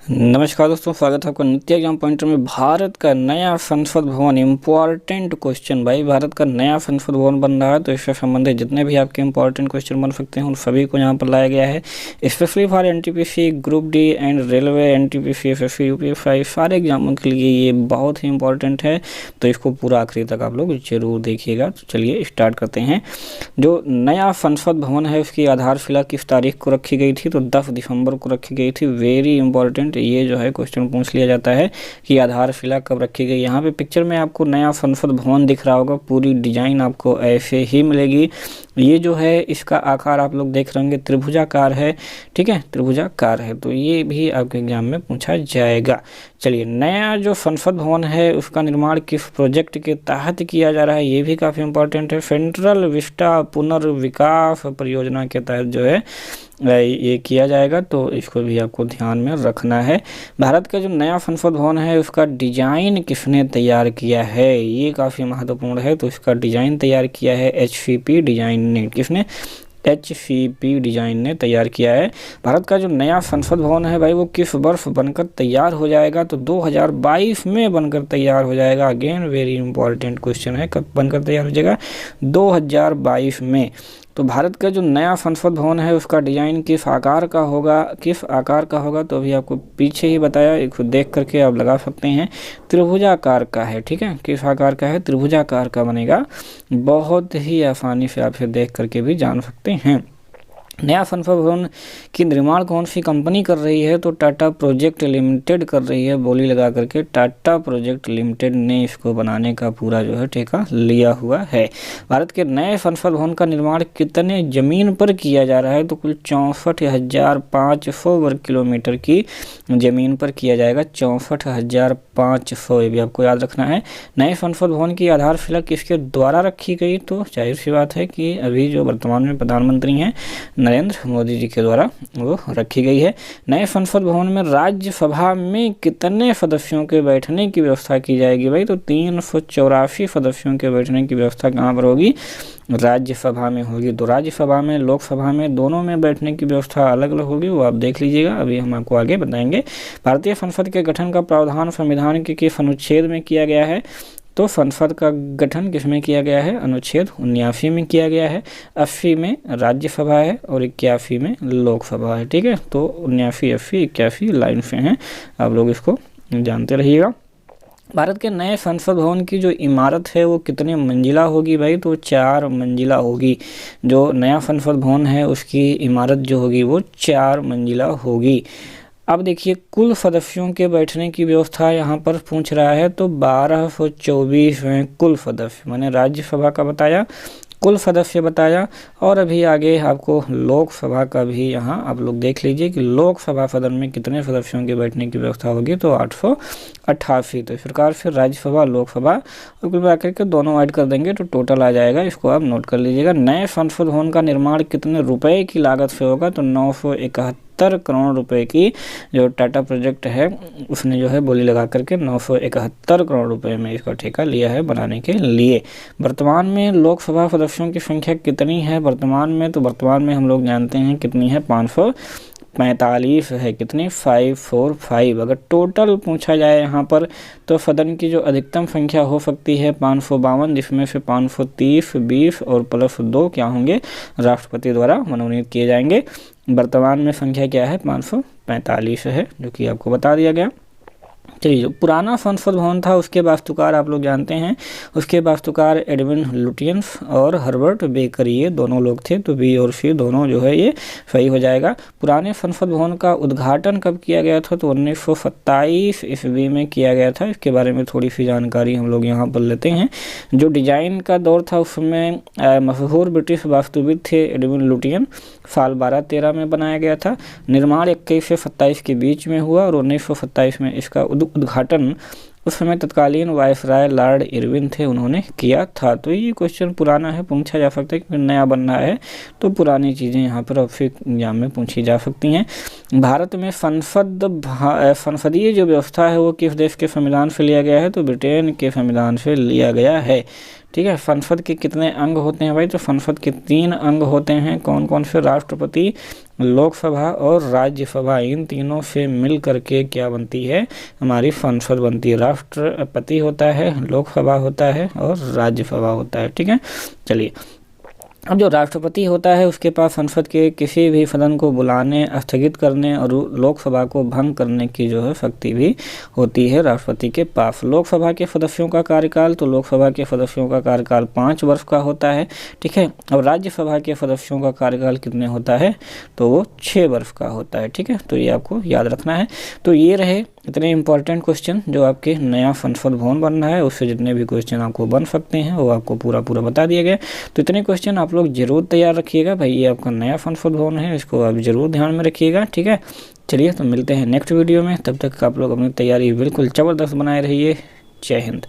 नमस्कार दोस्तों, स्वागत है आपका नित्य एग्जाम पॉइंटर में। भारत का नया संसद भवन, इम्पोर्टेंट क्वेश्चन भाई। भारत का नया संसद भवन बन रहा है, तो इससे संबंधित जितने भी आपके इम्पोर्टेंट क्वेश्चन बन सकते हैं उन सभी को यहाँ पर लाया गया है। Specially for NTPC, group D and railway, NTPC, SSC, UPSC सारे एग्जामों के लिए ये बहुत ही इंपॉर्टेंट है, तो इसको पूरा आखिरी तक आप लोग जरूर देखिएगा। तो चलिए स्टार्ट करते हैं। जो नया संसद भवन है उसकी आधारशिला किस तारीख को रखी गई थी? तो 10 दिसंबर को रखी गई थी। वेरी इंपॉर्टेंट ये जो है क्वेश्चन पूछ लिया जाता है कि आधारशिला कब रखी गई। यहाँ पे पिक्चर में आपको नया संसद भवन दिख रहा होगा, पूरी डिजाइन आपको ऐसे ही मिलेगी। ये जो है इसका आकार आप लोग देख रहे होंगे त्रिभुजाकार है, ठीक है, त्रिभुजाकार है, तो ये भी आपके एग्जाम में पूछा जाएगा। चलिए, नया जो संसद भवन है उसका निर्माण किस प्रोजेक्ट के तहत किया जा रहा है, ये भी काफ़ी इंपॉर्टेंट है। सेंट्रल विस्टा पुनर्विकास परियोजना के तहत जो है ये किया जाएगा, तो इसको भी आपको ध्यान में रखना है। भारत का जो नया संसद भवन है उसका डिजाइन किसने तैयार किया है, ये काफ़ी महत्वपूर्ण है। तो इसका डिजाइन तैयार किया है एचसीपी डिजाइन ने। किसने? एचसीपी डिजाइन ने तैयार किया है। भारत का जो नया संसद भवन है भाई वो किस वर्ष बनकर तैयार हो जाएगा? तो 2022 में बनकर तैयार हो जाएगा। अगेन वेरी इंपॉर्टेंट क्वेश्चन है, कब बनकर तैयार हो जाएगा? 2022 में। तो भारत का जो नया संसद भवन है उसका डिजाइन किस आकार का होगा? किस आकार का होगा तो अभी आपको पीछे ही बताया, एक देख करके आप लगा सकते हैं। त्रिभुजाकार का है, ठीक है, किस आकार का है? त्रिभुजाकार का बनेगा। बहुत ही आसानी से आप इसे देख करके भी जान सकते हैं। नया संसद भवन की निर्माण कौन सी कंपनी कर रही है? तो टाटा प्रोजेक्ट लिमिटेड कर रही है। बोली लगा करके टाटा प्रोजेक्ट लिमिटेड ने इसको बनाने का पूरा जो है ठेका लिया हुआ है। भारत के नए संसद भवन का निर्माण कितने जमीन पर किया जा रहा है? तो कुल 64,500 वर्ग किलोमीटर की जमीन पर किया जाएगा। 64,500, ये भी आपको याद रखना है। नए संसद भवन की आधारशिला किसके द्वारा रखी गई? तो जाहिर सी बात है कि अभी जो वर्तमान में प्रधानमंत्री हैं नरेंद्र मोदी जी के द्वारा वो रखी गई है। नए संसद भवन में राज्यसभा में कितने सदस्यों के बैठने की व्यवस्था की जाएगी भाई? तो 384 सदस्यों के बैठने की व्यवस्था कहाँ पर होगी? राज्यसभा में होगी। तो राज्यसभा में, लोकसभा में, दोनों में बैठने की व्यवस्था अलग अलग होगी, वो आप देख लीजिएगा, अभी हम आपको आगे बताएंगे। भारतीय संसद के गठन का प्रावधान संविधान के किस अनुच्छेद में किया गया है? तो संसद का गठन किसमें किया गया है? अनुच्छेद 79 में किया गया है। 80 में राज्यसभा है और 81 में लोकसभा है, ठीक है। तो 79, 80, 81 लाइन से हैं, आप लोग इसको जानते रहिएगा। भारत के नए संसद भवन की जो इमारत है वो कितने मंजिला होगी भाई? तो 4 मंजिला होगी। जो नया संसद भवन है उसकी इमारत जो होगी वो 4 मंजिला होगी। अब देखिए, कुल सदस्यों के बैठने की व्यवस्था यहाँ पर पूछ रहा है, तो 1224 हैं कुल सदस्य। मैंने राज्यसभा का बताया, कुल सदस्य बताया, और अभी आगे आपको लोकसभा का भी यहाँ आप लोग देख लीजिए कि लोकसभा सदन में कितने सदस्यों के बैठने की व्यवस्था होगी। तो 888। तो इस प्रकार से राज्यसभा, लोकसभा और कुल मिलाकर के दोनों ऐड कर देंगे तो टोटल आ जाएगा। इसको आप नोट कर लीजिएगा। नए संसद भवन का निर्माण कितने रुपए की लागत से होगा? तो 971 करोड़ रुपए की जो टाटा प्रोजेक्ट है उसने जो है बोली लगा करके 971 करोड़ रुपए में इसका ठेका लिया है बनाने के लिए। वर्तमान में लोकसभा सदस्यों की संख्या कितनी है वर्तमान में? तो वर्तमान में हम लोग जानते हैं कितनी है, 545 है। कितनी? 545। अगर टोटल पूछा जाए यहाँ पर तो सदन की जो अधिकतम संख्या हो सकती है 552, जिसमें से 530, 20 और +2 क्या होंगे? राष्ट्रपति द्वारा मनोनीत किए जाएंगे। वर्तमान में संख्या क्या है? 545 है, जो कि आपको बता दिया गया। चलिए, जो पुराना संसद भवन था उसके वास्तुकार आप लोग जानते हैं, उसके वास्तुकार एडविन लुटियंस और हर्बर्ट बेकर, ये दोनों लोग थे। तो बी और सी दोनों जो है ये सही हो जाएगा। पुराने संसद भवन का उद्घाटन कब किया गया था? तो 1927 ईस्वी में किया गया था। इसके बारे में थोड़ी सी जानकारी हम लोग यहाँ पर लेते हैं। जो डिजाइन का दौर था उसमें मशहूर ब्रिटिश वास्तुविद थे एडविन लुटियन। साल 1213 में बनाया गया था। निर्माण 21 से 27 के बीच में हुआ और 1927 में इसका उद्घाटन उस समय तत्कालीन वायसराय लॉर्ड इरविन थे, उन्होंने किया था। तो ये क्वेश्चन पुराना है, पूछा जा सकता है कि नया बनना है तो पुरानी चीज़ें यहाँ पर एग्जाम में पूछी जा सकती हैं। भारत में संसदीय जो व्यवस्था है वो किस देश के संविधान से लिया गया है? तो ब्रिटेन के संविधान से लिया गया है, ठीक है। संसद के कितने अंग होते हैं भाई? तो संसद के 3 अंग होते हैं। कौन कौन से? राष्ट्रपति, लोकसभा और राज्यसभा, इन तीनों से मिल करके क्या बनती है, हमारी संसद बनती है। राष्ट्रपति होता है, लोकसभा होता है और राज्यसभा होता है, ठीक है। चलिए, अब जो राष्ट्रपति होता है उसके पास संसद के किसी भी सदन को बुलाने, स्थगित करने और लोकसभा को भंग करने की जो है शक्ति भी होती है राष्ट्रपति के पास। लोकसभा के सदस्यों का कार्यकाल, तो लोकसभा के सदस्यों का कार्यकाल 5 वर्ष का होता है, ठीक है। और राज्यसभा के सदस्यों का कार्यकाल कितने होता है, तो वो 6 वर्ष का होता है, ठीक है। तो ये आपको याद रखना है। तो ये रहे इतने इंपॉर्टेंट क्वेश्चन जो आपके नया संसद भवन बन रहा है, उससे जितने भी क्वेश्चन आपको बन सकते हैं वो आपको पूरा बता दिया गया। तो इतने क्वेश्चन आप लोग जरूर तैयार रखिएगा भाई, ये आपका नया संसद भवन है, इसको आप जरूर ध्यान में रखिएगा, ठीक है। चलिए, तो मिलते हैं नेक्स्ट वीडियो में, तब तक आप लोग अपनी तैयारी बिल्कुल ज़बरदस्त बनाए रहिए। जय हिंद।